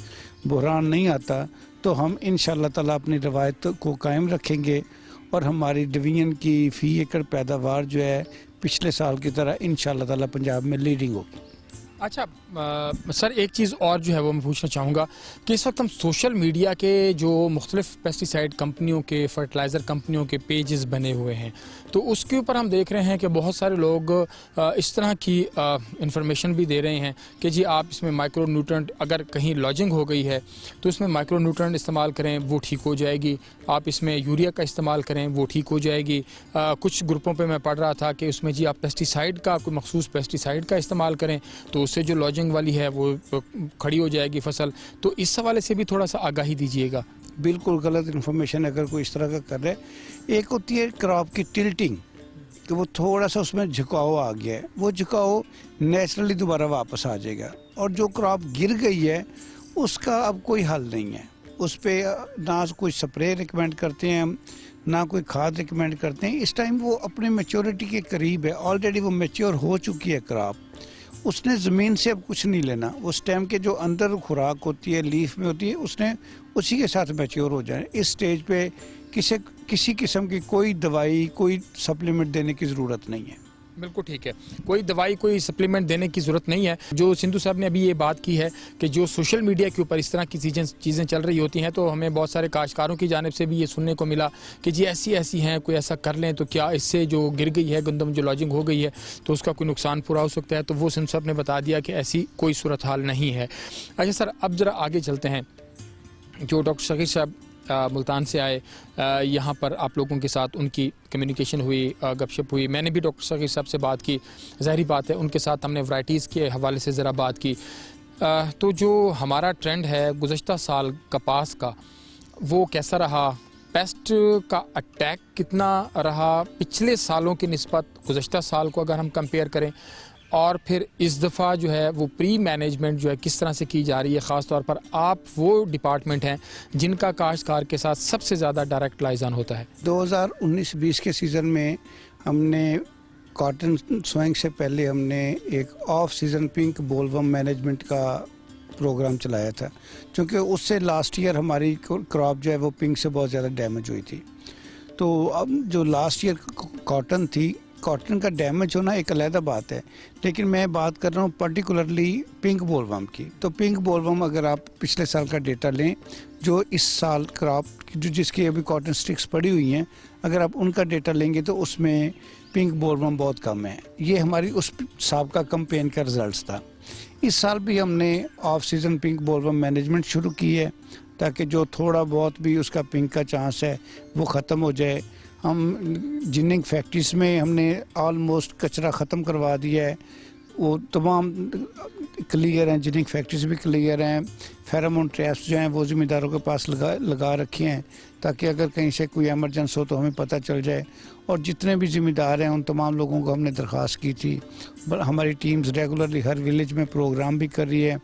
बहरान नहीं आता, तो हम इंशाअल्लाह ताला अपनी रवायत को कायम रखेंगे और हमारी डिवीज़न की फ़ी एकड़ पैदावार जो है पिछले साल की तरह इंशाअल्लाह ताला पंजाब में लीडिंग होगी। अच्छा सर, एक चीज़ और जो है वो मैं पूछना चाहूँगा कि इस वक्त हम सोशल मीडिया के जो मुख्तलिफ पेस्टिसाइड कंपनियों के, फर्टिलाइज़र कंपनियों के पेजेस बने हुए हैं, तो उसके ऊपर हम देख रहे हैं कि बहुत सारे लोग इस तरह की इंफॉर्मेशन भी दे रहे हैं कि जी आप इसमें माइक्रो न्यूट्रेंट, अगर कहीं लॉजिंग हो गई है तो इसमें माइक्रो न्यूट्रेंट इस्तेमाल करें वो ठीक हो जाएगी, आप इसमें यूरिया का इस्तेमाल करें वो ठीक हो जाएगी। कुछ ग्रुपों पे मैं पढ़ रहा था कि उसमें जी आप पेस्टिसाइड का, कोई मखसूस पेस्टिसाइड का इस्तेमाल करें तो उससे जो लॉजिंग वाली है वो खड़ी हो जाएगी फसल। तो इस हवाले से भी थोड़ा सा आगाही दीजिएगा। बिल्कुल गलत इन्फॉर्मेशन अगर कोई इस तरह का कर रहा है। एक होती है क्रॉप की टिल्टिंग, कि वो थोड़ा सा उसमें झुकाव आ गया है, वो झुकाव नेचुरली दोबारा वापस आ जाएगा। और जो क्रॉप गिर गई है उसका अब कोई हल नहीं है, उस पर ना कोई स्प्रे रिकमेंड करते हैं हम, ना कोई खाद रिकमेंड करते हैं। इस टाइम वो अपने मैच्योरिटी के करीब है, ऑलरेडी वो मैच्योर हो चुकी है क्रॉप, उसने ज़मीन से अब कुछ नहीं लेना। उस टाइम के जो अंदर खुराक होती है, लीफ में होती है, उसने उसी के साथ मैच्योर हो जाए। इस स्टेज पे किसी किस्म की कोई दवाई, कोई सप्लीमेंट देने की ज़रूरत नहीं है। बिल्कुल ठीक है, कोई दवाई, कोई सप्लीमेंट देने की ज़रूरत नहीं है। जो सिंधु साहब ने अभी ये बात की है कि जो सोशल मीडिया के ऊपर इस तरह की चीज़ें चल रही होती हैं, तो हमें बहुत सारे काश्तकारों की जानिब से भी ये सुनने को मिला कि जी ऐसी हैं, कोई ऐसा कर लें तो क्या इससे जो गिर गई है गंदम, जो लॉजिंग हो गई है, तो उसका कोई नुकसान पूरा हो सकता है। तो वो सिंधु साहब ने बता दिया कि ऐसी कोई सूरत हाल नहीं है। अच्छा सर, अब ज़रा आगे चलते हैं। जो डॉक्टर शकीर साहब मुल्तान से आए, यहाँ पर आप लोगों के साथ उनकी कम्युनिकेशन हुई, गपशप हुई, मैंने भी डॉक्टर शकीर साहब से बात की, ज़ाहिर बात है उनके साथ हमने वैराइटीज़ के हवाले से ज़रा बात की। तो जो हमारा ट्रेंड है गुज़श्ता साल कपास का, वो कैसा रहा, पेस्ट का अटैक कितना रहा पिछले सालों की निस्बत, गुज़श्ता साल को अगर हम कंपेयर करें, और फिर इस दफ़ा जो है वो प्री मैनेजमेंट जो है किस तरह से की जा रही है। ख़ास तौर पर आप वो डिपार्टमेंट हैं जिनका काश्तकार के साथ सबसे ज़्यादा डायरेक्ट लाइजान होता है। 2019-20 के सीज़न में हमने कॉटन सोइंग से पहले हमने एक of season pink bollworm management का प्रोग्राम चलाया था, क्योंकि उससे लास्ट ईयर हमारी क्रॉप जो है वो पिंक से बहुत ज़्यादा डैमेज हुई थी। तो अब जो लास्ट ईयर कॉटन थी, कॉटन का डैमेज होना एक अलग बात है, लेकिन मैं बात कर रहा हूँ पर्टिकुलरली पिंक बोलवर्म की। तो पिंक बोलवर्म अगर आप पिछले साल का डेटा लें, जो इस साल क्रॉप जो जिसकी अभी कॉटन स्टिक्स पड़ी हुई हैं, अगर आप उनका डेटा लेंगे तो उसमें पिंक बोलवर्म बहुत कम है। ये हमारी उस साल का कैंपेन का रिजल्ट्स था। इस साल भी हमने of season pink bollworm management शुरू की है ताकि जो थोड़ा बहुत भी उसका पिंक का चांस है वो ख़त्म हो जाए। हम जिनिंग फैक्ट्रीज़ में हमने ऑलमोस्ट कचरा ख़त्म करवा दिया है, वो तमाम क्लियर हैं, जिनिंग फैक्ट्रीज भी क्लियर हैं। फेरोमोन ट्रैप्स जो हैं वो ज़िम्मेदारों के पास लगा रखे हैं ताकि अगर कहीं से कोई एमरजेंसी हो तो हमें पता चल जाए। और जितने भी ज़िम्मेदार हैं उन तमाम लोगों को हमने दरख्वास्त की थी। हमारी टीम्स रेगुलरली हर विलेज में प्रोग्राम भी कर रही है,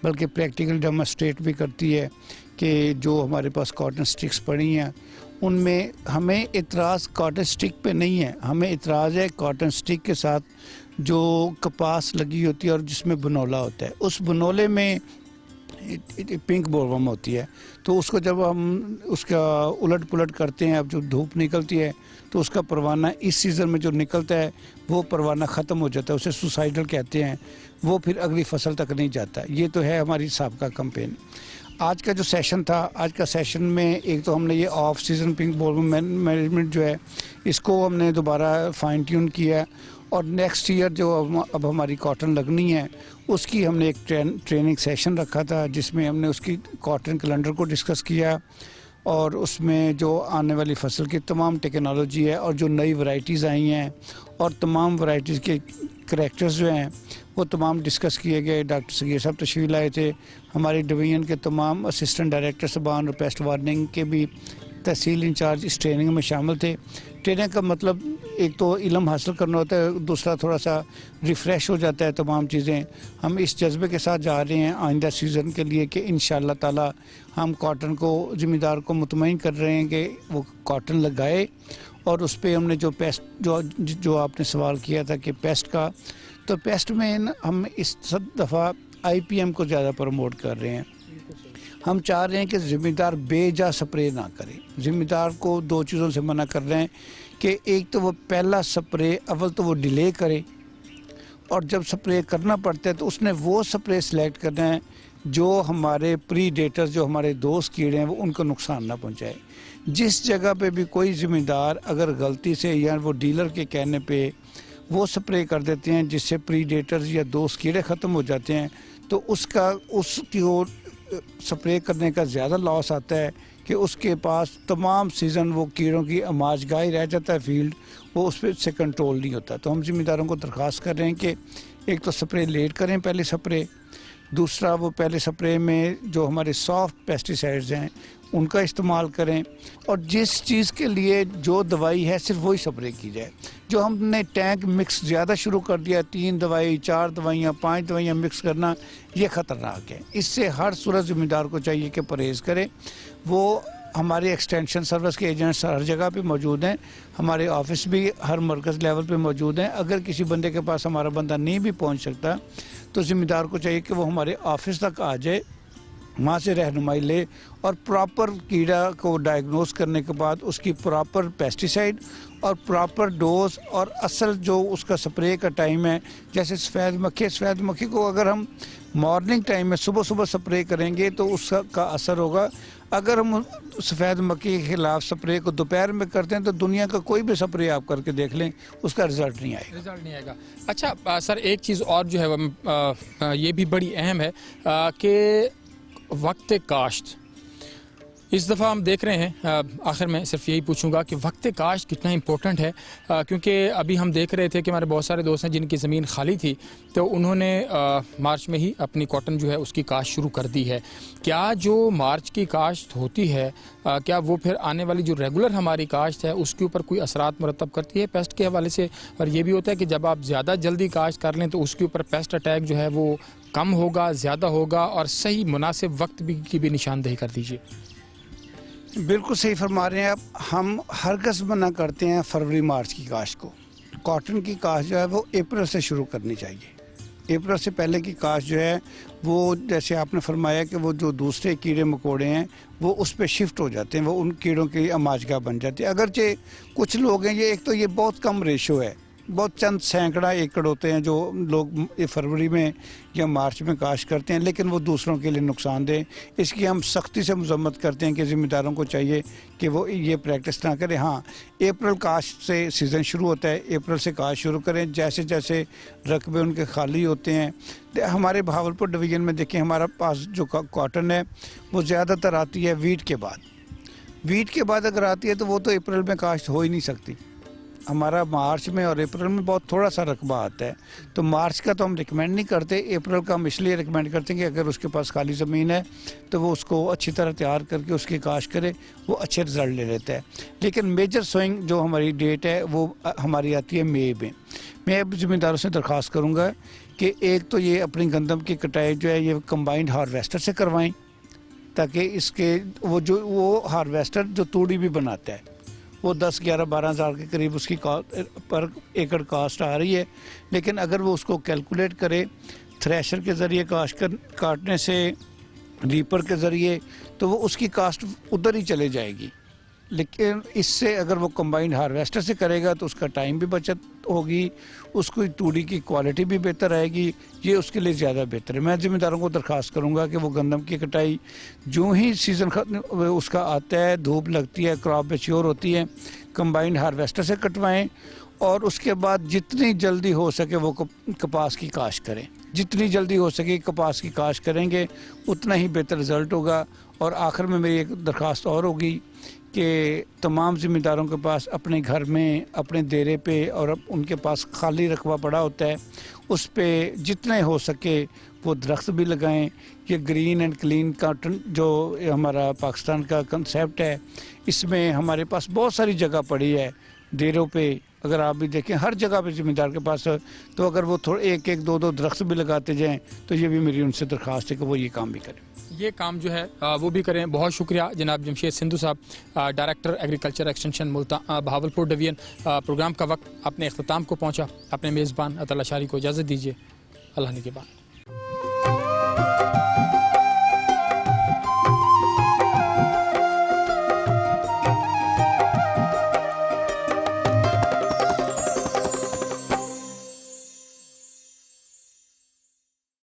बल्कि प्रैक्टिकल डेमोस्ट्रेट भी करती है कि जो हमारे पास कॉटन स्टिक्स पड़ी हैं उनमें हमें इतराज़ कॉटन स्टिक पे नहीं है, हमें इतराज़ है कॉटन स्टिक के साथ जो कपास लगी होती है और जिसमें बनोला होता है, उस बनोले में पिंक बोलवर्म होती है। तो उसको जब हम उसका उलट पुलट करते हैं, अब जो धूप निकलती है तो उसका परवाना इस सीज़न में जो निकलता है वो परवाना ख़त्म हो जाता है, उसे सुसाइडल कहते हैं, वो फिर अगली फसल तक नहीं जाता। ये तो है हमारी साबका कैंपेन। आज का जो सेशन था, आज का सेशन में एक तो हमने ये of season pink bollworm management जो है इसको हमने दोबारा फाइन ट्यून किया और नेक्स्ट ईयर जो अब हमारी कॉटन लगनी है उसकी हमने एक ट्रेनिंग सेशन रखा था जिसमें हमने उसकी कॉटन कैलेंडर को डिस्कस किया और उसमें जो आने वाली फसल की तमाम टेक्नोलॉजी है और जो नई वैरायटीज़ आई हैं और तमाम वैरायटीज़ के करैक्टर्स जो हैं वो तमाम डिस्कस किए गए। डॉक्टर सगीर साहब तशरीफ़ लाए थे, हमारी डिवीज़न के तमाम असिस्टेंट डायरेक्टर साहबान और पेस्ट वार्निंग के भी तहसील इंचार्ज इस ट्रेनिंग में शामिल थे। ट्रेनिंग का मतलब एक तो इल्म हासिल करना होता है, दूसरा थोड़ा सा रिफ़्रेश हो जाता है तमाम चीज़ें। हम इस जज्बे के साथ जा रहे हैं आइंदा सीज़न के लिए कि इंशाअल्लाह ताला हम कॉटन को ज़िम्मेदार को मुतमईन कर रहे हैं कि वो कॉटन लगाए। और उस पर हमने जो पेस्ट जो आपने सवाल किया था कि पेस्ट का, तो पेस्ट में हम इस दफ़ा IPM को ज़्यादा प्रमोट कर रहे हैं। हम चाह रहे हैं कि ज़िम्मेदार बेजा स्प्रे ना करे। ज़िम्मेदार को दो चीज़ों से मना कर रहे हैं कि एक तो वो पहला स्प्रे अव्वल तो वो डिले करे और जब स्प्रे करना पड़ता है तो उसने वो स्प्रे सेलेक्ट करना है जो हमारे प्रीडेटर्स, जो हमारे दोस्त कीड़े हैं, वो उनको नुकसान ना पहुंचाए। जिस जगह पे भी कोई ज़िम्मेदार अगर गलती से या वो डीलर के कहने पे वो स्प्रे कर देते हैं जिससे प्रीडेटर्स या दोस्त कीड़े ख़त्म हो जाते हैं तो उसकी ओर स्प्रे करने का ज़्यादा लॉस आता है कि उसके पास तमाम सीज़न वो कीड़ों की आमाजगाही रह जाता है फील्ड, वो उस पर से कंट्रोल नहीं होता। तो हम ज़िम्मेदारों को दरख्वास्त कर रहे हैं कि एक तो स्प्रे लेट करें पहले स्प्रे, दूसरा वो पहले स्प्रे में जो हमारे सॉफ्ट पेस्टिसाइड्स हैं उनका इस्तेमाल करें और जिस चीज़ के लिए जो दवाई है सिर्फ वही स्प्रे की जाए। जो हमने टैंक मिक्स ज़्यादा शुरू कर दिया, 3 दवाई 4 दवाइयाँ 5 दवाइयाँ मिक्स करना, ये ख़तरनाक है। इससे हर सूरत ज़िम्मेदार को चाहिए कि परहेज़ करे। वो हमारे एक्सटेंशन सर्विस के एजेंट्स हर जगह पे मौजूद हैं, हमारे ऑफिस भी हर मरकज़ लेवल पे मौजूद हैं। अगर किसी बंदे के पास हमारा बंदा नहीं भी पहुंच सकता तो ज़िम्मेदार को चाहिए कि वो हमारे ऑफिस तक आ जाए, वहाँ से रहनुमाई ले और प्रॉपर कीड़ा को डायग्नोस करने के बाद उसकी प्रॉपर पेस्टिसाइड और प्रॉपर डोज और असल जो उसका स्प्रे का टाइम है, जैसे सफ़ेद मक्खी को अगर हम मॉर्निंग टाइम में सुबह स्प्रे करेंगे तो उसका असर होगा। अगर हम सफ़ेद मक्खी के ख़िलाफ़ स्प्रे को दोपहर में करते हैं तो दुनिया का कोई भी स्प्रे आप करके देख लें उसका रिज़ल्ट नहीं आएगा। अच्छा सर, एक चीज़ और जो है ये भी बड़ी अहम है कि वक्त काश्त इस दफ़ा हम देख रहे हैं। आखिर में सिर्फ यही पूछूंगा कि वक्त काश्त कितना इम्पोर्टेंट है, क्योंकि अभी हम देख रहे थे कि हमारे बहुत सारे दोस्त हैं जिनकी ज़मीन खाली थी तो उन्होंने मार्च में ही अपनी कॉटन जो है उसकी काश्त शुरू कर दी है। क्या जो मार्च की काश्त होती है क्या वो फिर आने वाली जो रेगुलर हमारी काश्त है उसके ऊपर कोई असरात मुरतब करती है पेस्ट के हवाले से? और ये भी होता है कि जब आप ज़्यादा जल्दी काश्त कर लें तो उसके ऊपर पेस्ट अटैक जो है वो कम होगा, ज़्यादा होगा? और सही मुनासिब वक्त की भी निशानदेही कर दीजिए। बिल्कुल सही फरमा रहे हैं आप। हम हरगज़ मना करते हैं फरवरी मार्च की काश्त को। कॉटन की काश्त जो है वो अप्रैल से शुरू करनी चाहिए। अप्रैल से पहले की काश्त जो है वो जैसे आपने फरमाया कि वो जो दूसरे कीड़े मकोड़े हैं वो उस पर शिफ्ट हो जाते हैं, वो उन कीड़ों की आमाजगाह बन जाती है। अगरचे कुछ लोग हैं, ये एक तो ये बहुत कम रेशो है बहुत चंद सैकड़ा एकड़ होते हैं जो लोग फरवरी में या मार्च में काश्त करते हैं, लेकिन वो दूसरों के लिए नुकसानदेह। इसकी हम सख्ती से मजम्मत करते हैं कि ज़िम्मेदारों को चाहिए कि वो ये प्रैक्टिस ना करें। हाँ, अप्रैल काश्त से सीज़न शुरू होता है, अप्रैल से काश्त शुरू करें। जैसे जैसे रकबे उनके खाली होते हैं, हमारे बहावलपुर डिवीज़न में देखें, हमारा पास जो कॉटन है वो ज़्यादातर आती है वीट के बाद। वीट के बाद अगर आती है तो वो तो अप्रैल में काश्त हो ही नहीं सकती। हमारा मार्च में और अप्रैल में बहुत थोड़ा सा रकबा आता है, तो मार्च का तो हम रिकमेंड नहीं करते। अप्रैल का हम इसलिए रिकमेंड करते हैं कि अगर उसके पास खाली ज़मीन है तो वो उसको अच्छी तरह तैयार करके उसकी काश्त करे, वो अच्छे रिज़ल्ट ले लेता है। लेकिन मेजर सोइंग जो हमारी डेट है वो हमारी आती है मई में। मैं अब ज़िम्मेदारों से दरख्वास्त करूँगा कि एक तो ये अपनी गंदम की कटाई जो है ये कंबाइंड हार्वेस्टर से करवाएँ, ताकि इसके वो हार्वेस्टर जो तूड़ी भी बनाता है वो 10, 11, 12 हज़ार के करीब उसकी पर एकड़ कास्ट आ रही है। लेकिन अगर वो उसको कैलकुलेट करे थ्रेशर के ज़रिए काटने से, रीपर के ज़रिए, तो वो उसकी कास्ट उधर ही चले जाएगी। लेकिन इससे अगर वो कंबाइंड हार्वेस्टर से करेगा तो उसका टाइम भी बचत होगी, उसको तूड़ी की क्वालिटी भी बेहतर आएगी, ये उसके लिए ज़्यादा बेहतर है। मैं ज़िम्मेदारों को दरख्वास्त करूँगा कि वो गंदम की कटाई जो ही सीज़न उसका आता है, धूप लगती है, क्रॉप मैच्योर होती है, कंबाइंड हार्वेस्टर से कटवाएं और उसके बाद जितनी जल्दी हो सके वो कपास की काश्त करें। जितनी जल्दी हो सके कपास की काश्त करेंगे उतना ही बेहतर रिज़ल्ट होगा। और आखिर में मेरी एक दरख्वास्त और होगी कि तमाम ज़िम्मेदारों के पास अपने घर में, अपने डेरे पे और उनके पास खाली रकबा पड़ा होता है, उस पे जितने हो सके वो दरख्त भी लगाएं। ये ग्रीन एंड क्लीन कॉटन जो हमारा पाकिस्तान का कंसेप्ट है, इसमें हमारे पास बहुत सारी जगह पड़ी है डेरों पे। अगर आप भी देखें हर जगह पे ज़िम्मेदार के पास, तो अगर वो थोड़े एक एक दो दरख्त भी लगाते जाएं तो ये भी मेरी उनसे दरख्वास्त है कि वो ये काम भी करें। ये काम जो है वो भी करें। बहुत शुक्रिया जनाब Jamshed Sindhu Sahab, director agriculture extension Bahawalpur division. Programme का वक्त अपने अख्ताम को पहुँचा। अपने मेज़बान अतल अशारी को इजाज़त दीजिए। अल्लाह ने के बाद।